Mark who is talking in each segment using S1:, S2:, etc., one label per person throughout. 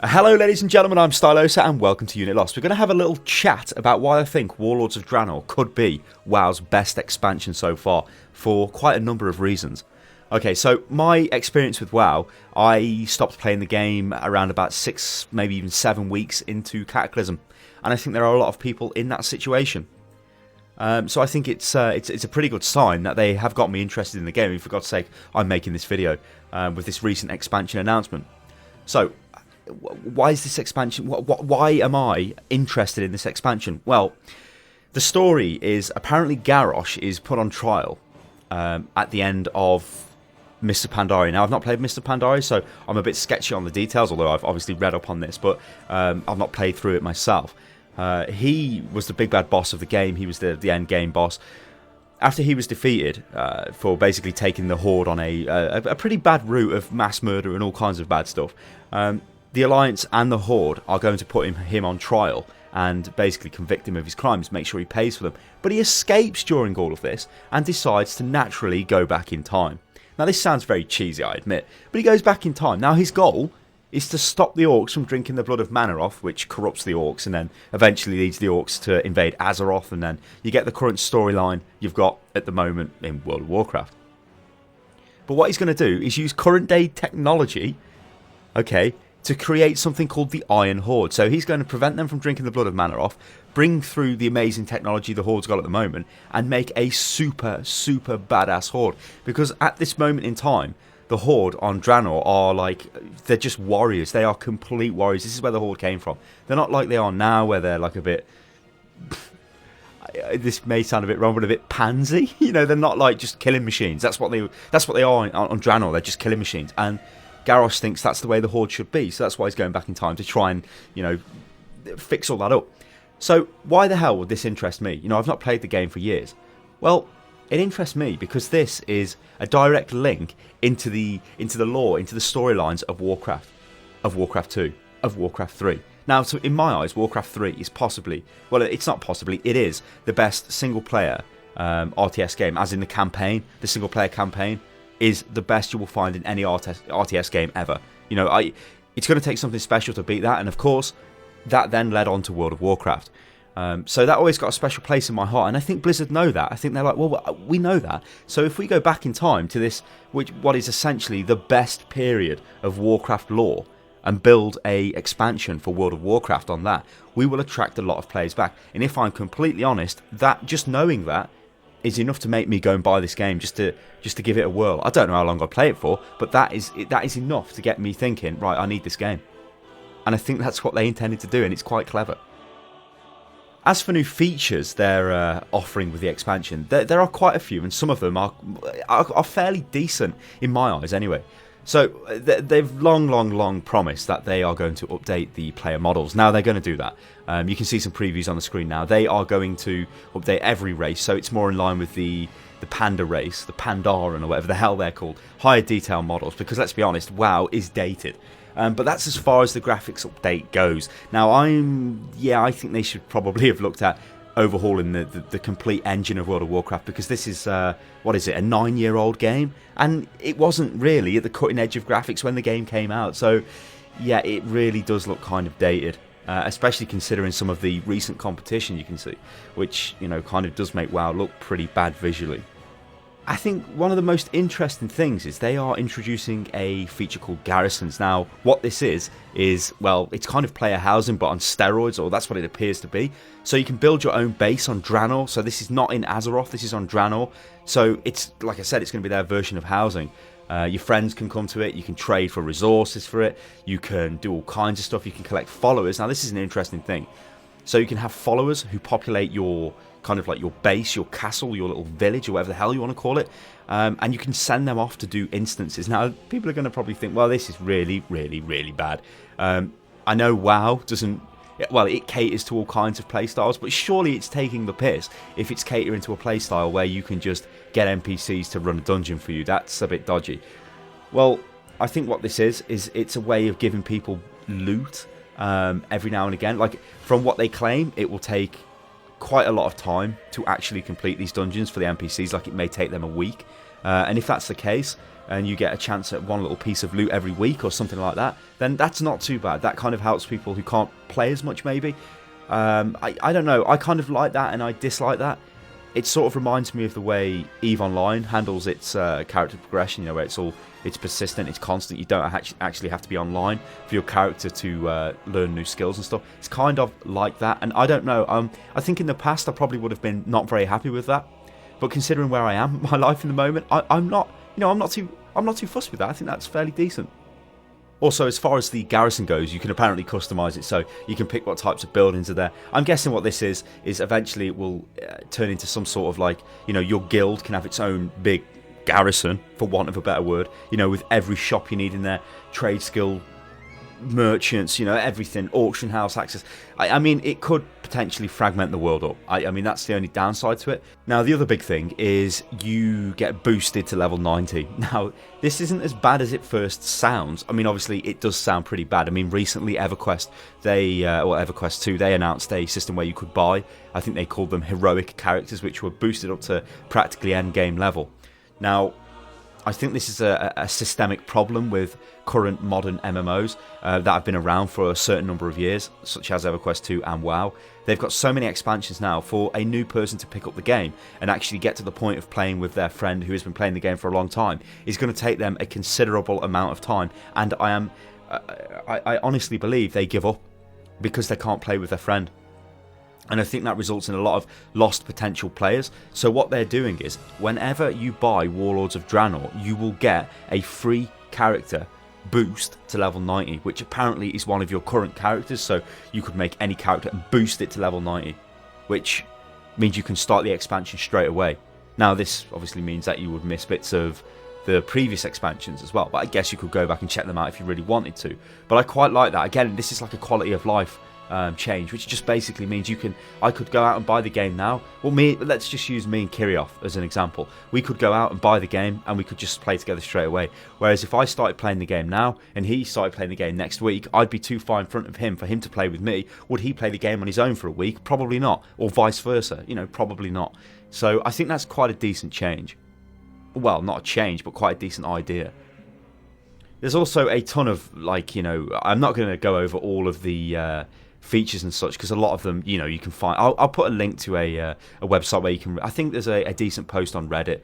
S1: Hello ladies and gentlemen, I'm Stylosa and welcome to Unit Lost. We're going to have a little chat about why I think Warlords of Draenor could be WoW's best expansion so far, for quite a number of reasons. Okay, so my experience with WoW, I stopped playing the game around about 6, maybe even 7 weeks into Cataclysm, and I think there are a lot of people in that situation. So I think it's a pretty good sign that they have got me interested in the game. And for God's sake, I'm making this video with this recent expansion announcement. So, why is this expansion? Why am I interested in this expansion? Well, the story is apparently Garrosh is put on trial at the end of Mr. Pandaria. Now, I've not played Mr. Pandaria, so I'm a bit sketchy on the details, although I've obviously read up on this, but I've not played through it myself. He was the big bad boss of the game. He was the end game boss. After he was defeated for basically taking the Horde on a pretty bad route of mass murder and all kinds of bad stuff, the Alliance and the Horde are going to put him on trial and basically convict him of his crimes, make sure he pays for them. But he escapes during all of this and decides to naturally go back in time. Now, this sounds very cheesy, I admit, but he goes back in time. Now, his goal is to stop the Orcs from drinking the blood of Manoroth, which corrupts the Orcs and then eventually leads the Orcs to invade Azeroth, and then you get the current storyline you've got at the moment in World of Warcraft. But what he's going to do is use current day technology, okay, to create something called the Iron Horde. So he's going to prevent them from drinking the blood of Manoroth, bring through the amazing technology the Horde's got at the moment, and make a super badass Horde. Because at this moment in time, the Horde on Draenor are like, they're just warriors. They are complete warriors. This is where the Horde came from. They're not like they are now, where they're like a bit, this may sound a bit wrong, but a bit pansy. You know, they're not like just killing machines. That's what they are on Draenor. They're just killing machines. And Garrosh thinks that's the way the Horde should be, so that's why he's going back in time to try and, you know, fix all that up. So why the hell would this interest me? You know, I've not played the game for years. Well, it interests me because this is a direct link into the lore, into the storylines of Warcraft, of Warcraft 2, of Warcraft 3. Now, so in my eyes, Warcraft 3 is possibly, well, it's not possibly, it is the best single-player RTS game, as in the campaign, the single-player campaign is the best you will find in any RTS game ever. You know, it's going to take something special to beat that, and of course, that then led on to World of Warcraft. So that always got a special place in my heart, and I think Blizzard know that. I think they're like, well, we know that. So if we go back in time to this, what is essentially the best period of Warcraft lore, and build a expansion for World of Warcraft on that, we will attract a lot of players back. And if I'm completely honest, that just knowing that is enough to make me go and buy this game just to give it a whirl. I don't know how long I'll play it for, but that is enough to get me thinking, right, I need this game. And I think that's what they intended to do, and it's quite clever. As for new features they're offering with the expansion, there are quite a few, and some of them are fairly decent in my eyes anyway. So they've long promised that they are going to update the player models. Now they're going to do that. You can see some previews on the screen now. They are going to update every race, so it's more in line with the Panda race, the Pandaren or whatever the hell they're called. Higher detail models, because let's be honest, WoW is dated. But that's as far as the graphics update goes. Now I think they should probably have looked at overhauling the complete engine of World of Warcraft, because this is, what is it, a 9-year-old game? And it wasn't really at the cutting edge of graphics when the game came out. So yeah, it really does look kind of dated, especially considering some of the recent competition you can see, which, you know, kind of does make WoW look pretty bad visually. I think one of the most interesting things is they are introducing a feature called Garrisons. Now, what this is, well, it's kind of player housing, but on steroids, or that's what it appears to be. So you can build your own base on Draenor. So this is not in Azeroth, this is on Draenor. So it's, like I said, it's going to be their version of housing. Your friends can come to it, you can trade for resources for it, you can do all kinds of stuff, you can collect followers. Now, this is an interesting thing. So you can have followers who populate your kind of like your base, your castle, your little village, or whatever the hell you want to call it, and you can send them off to do instances. Now, people are going to probably think, well, this is really bad. I know WoW doesn't, well, it caters to all kinds of playstyles, but surely it's taking the piss if it's catering to a playstyle where you can just get NPCs to run a dungeon for you. That's a bit dodgy. Well, I think what this is it's a way of giving people loot every now and again. Like, from what they claim, it will take quite a lot of time to actually complete these dungeons for the NPCs. Like, it may take them a week. And if that's the case, and you get a chance at one little piece of loot every week or something like that, then that's not too bad. That kind of helps people who can't play as much, maybe. I don't know. I kind of like that and I dislike that. It sort of reminds me of the way EVE Online handles its character progression, where it's persistent, it's constant. You don't actually have to be online for your character to learn new skills and stuff. It's kind of like that, and I don't know. I think in the past I probably would have been not very happy with that, but considering where I am, my life in the moment, I'm not too fussed with that. I think that's fairly decent. Also, as far as the garrison goes, you can apparently customise it, so you can pick what types of buildings are there. I'm guessing what this is eventually it will turn into some sort of your guild can have its own big garrison, for want of a better word, with every shop you need in there, trade skill, merchants, everything, auction house access. I mean, it could potentially fragment the world up. I mean, that's the only downside to it. Now, the other big thing is you get boosted to level 90. Now, this isn't as bad as it first sounds. I mean, obviously, it does sound pretty bad. I mean, recently, EverQuest, EverQuest 2, they announced a system where you could buy, I think they called them heroic characters, which were boosted up to practically end game level. Now, I think this is a systemic problem with current modern MMOs that have been around for a certain number of years, such as EverQuest 2 and WoW. They've got so many expansions now. For a new person to pick up the game and actually get to the point of playing with their friend who has been playing the game for a long time is going to take them a considerable amount of time. And I honestly believe they give up because they can't play with their friend. And I think that results in a lot of lost potential players. So what they're doing is, whenever you buy Warlords of Draenor, you will get a free character boost to level 90, which apparently is one of your current characters. So you could make any character and boost it to level 90, which means you can start the expansion straight away. Now, this obviously means that you would miss bits of the previous expansions as well, but I guess you could go back and check them out if you really wanted to. But I quite like that. Again, this is like a quality of life change, which just basically means I could go out and buy the game now. Well, let's just use me and Kirioth as an example. We could go out and buy the game and we could just play together straight away. Whereas if I started playing the game now and he started playing the game next week, I'd be too far in front of him for him to play with me. Would he play the game on his own for a week? Probably not. Or vice versa, probably not. So I think that's quite a decent change. Well, not a change, but quite a decent idea. There's also a ton of, I'm not going to go over all of the features and such, because a lot of them, you can find. I'll put a link to a website where you can. I think there's a decent post on Reddit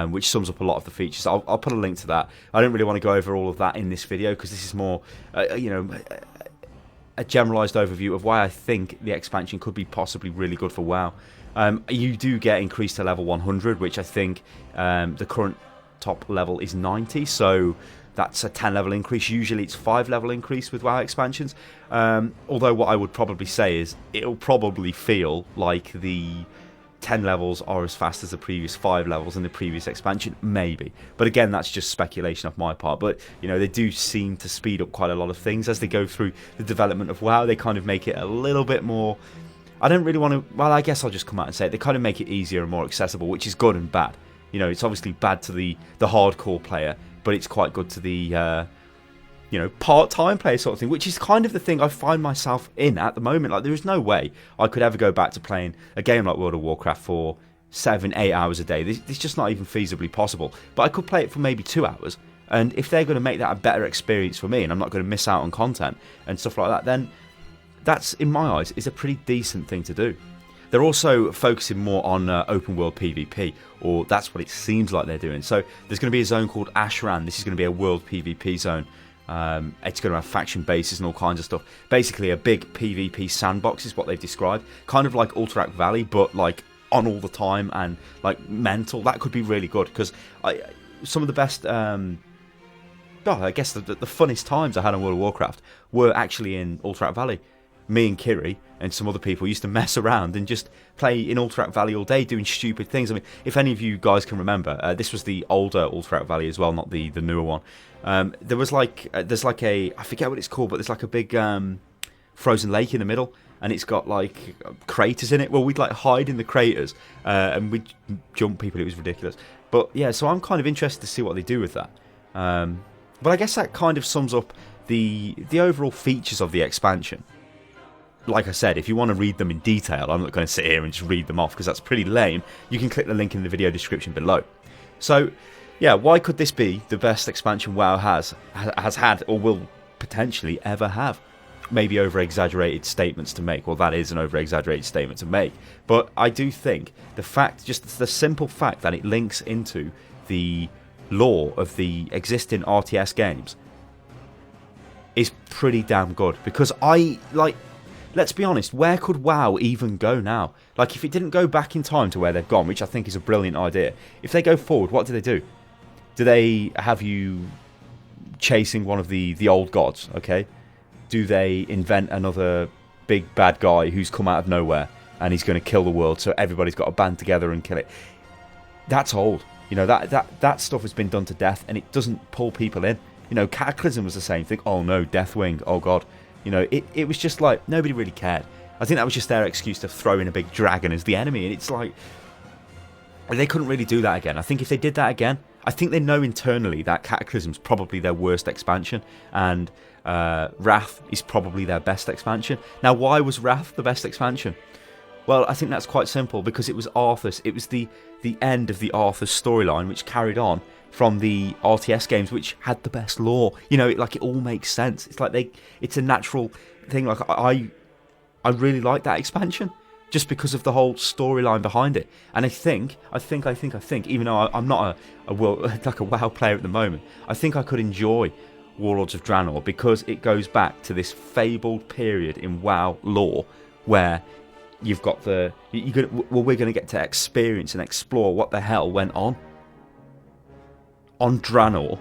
S1: which sums up a lot of the features. I'll put a link to that. I don't really want to go over all of that in this video because this is more, a generalized overview of why I think the expansion could be possibly really good for WoW. You do get increased to level 100, which I think the current top level is 90, so that's a 10 level increase. Usually it's 5 level increase with WoW expansions, although what I would probably say is it'll probably feel like the 10 levels are as fast as the previous 5 levels in the previous expansion, maybe. But again, that's just speculation off my part. But, they do seem to speed up quite a lot of things as they go through the development of WoW. They kind of make it a little bit more. I don't really want to. Well, I guess I'll just come out and say it. They kind of make it easier and more accessible, which is good and bad. It's obviously bad to the hardcore player, but it's quite good to the part-time player sort of thing, which is kind of the thing I find myself in at the moment. Like, there is no way I could ever go back to playing a game like World of Warcraft for 7-8 hours a day. It's just not even feasibly possible. But I could play it for maybe 2 hours, and if they're going to make that a better experience for me, and I'm not going to miss out on content and stuff like that, then that's, in my eyes, is a pretty decent thing to do. They're also focusing more on open world PvP, or that's what it seems like they're doing. So there's going to be a zone called Ashran. This is going to be a world PvP zone. It's going to have faction bases and all kinds of stuff. Basically, a big PvP sandbox is what they've described. Kind of like Alterac Valley, but like on all the time and like mental. That could be really good, because some of the best, I guess the funnest times I had on World of Warcraft were actually in Alterac Valley. Me and Kiri and some other people used to mess around and just play in Alterac Valley all day doing stupid things. I mean, if any of you guys can remember, this was the older Alterac Valley as well, not the newer one. There was there's like a, I forget what it's called, but there's like a big frozen lake in the middle, and it's got like craters in it. Well, we'd like hide in the craters and we'd jump people. It was ridiculous. But yeah, so I'm kind of interested to see what they do with that. But I guess that kind of sums up the overall features of the expansion. Like I said, if you want to read them in detail, I'm not going to sit here and just read them off because that's pretty lame. You can click the link in the video description below. So yeah, why could this be the best expansion WoW has had or will potentially ever have? Maybe over-exaggerated statements to make. Well, that is an over-exaggerated statement to make. But I do think the fact, just the simple fact that it links into the lore of the existing RTS games is pretty damn good. Because let's be honest, where could WoW even go now? Like, if it didn't go back in time to where they've gone, which I think is a brilliant idea, if they go forward, what do? Do they have you chasing one of the old gods, okay? Do they invent another big bad guy who's come out of nowhere and he's going to kill the world, so everybody's got to band together and kill it? That's old. You know, that stuff has been done to death, and it doesn't pull people in. You know, Cataclysm was the same thing. Oh no, Deathwing, oh god. You know, it was just like, nobody really cared. I think that was just their excuse to throw in a big dragon as the enemy, and it's like, they couldn't really do that again. I think if they did that again, I think they know internally that Cataclysm's probably their worst expansion, and Wrath is probably their best expansion. Now, why was Wrath the best expansion? Well, I think that's quite simple, because it was Arthur's. It was the end of the Arthur's storyline, which carried on from the RTS games, which had the best lore. You know, it all makes sense. It's like it's a natural thing. Like, I really like that expansion, just because of the whole storyline behind it. And I think, even though I'm not a WoW player at the moment, I think I could enjoy Warlords of Draenor, because it goes back to this fabled period in WoW lore where you've got we're going to get to experience and explore what the hell went on Draenor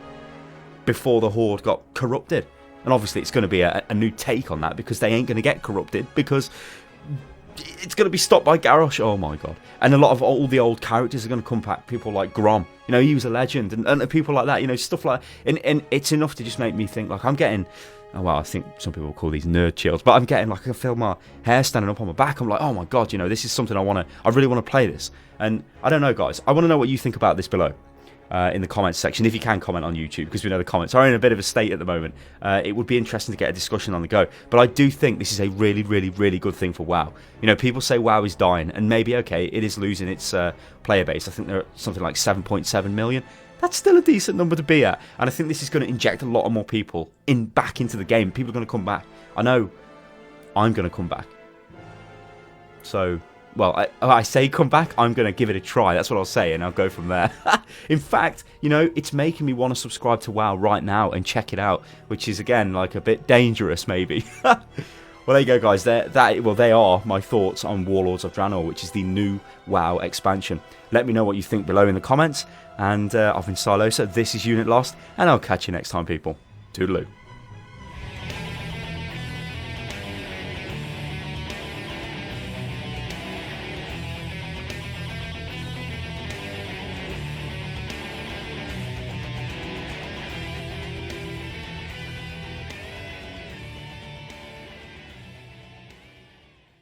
S1: before the Horde got corrupted. And obviously it's going to be a new take on that, because they ain't going to get corrupted, because it's going to be stopped by Garrosh. Oh my god. And a lot of all the old characters are going to come back. People like Grom, you know, he was a legend, and people like that, you know, stuff like that. And it's enough to just make me think, like, I'm getting, oh, well, I think some people call these nerd chills, but I'm getting, like, I can feel my hair standing up on my back. I'm like, oh my god, you know, this is something I really want to play this. And I don't know, guys, I want to know what you think about this below. In the comments section, if you can comment on YouTube, because we know the comments are in a bit of a state at the moment. It would be interesting to get a discussion on the go, but I do think this is a really, really, really good thing for WoW. You know, people say WoW is dying, and maybe, okay, it is losing its player base. I think they're at something like 7.7 million. That's still a decent number to be at, and I think this is going to inject a lot of more people back into the game. People are going to come back. I know I'm going to come back. So, well, I say come back, I'm going to give it a try. That's what I'll say, and I'll go from there. In fact, you know, it's making me want to subscribe to WoW right now and check it out, which is, again, like a bit dangerous, maybe. Well, there you go, guys. They are my thoughts on Warlords of Draenor, which is the new WoW expansion. Let me know what you think below in the comments. And I've been Stylosa, this is Unit Lost, and I'll catch you next time, people. Toodaloo.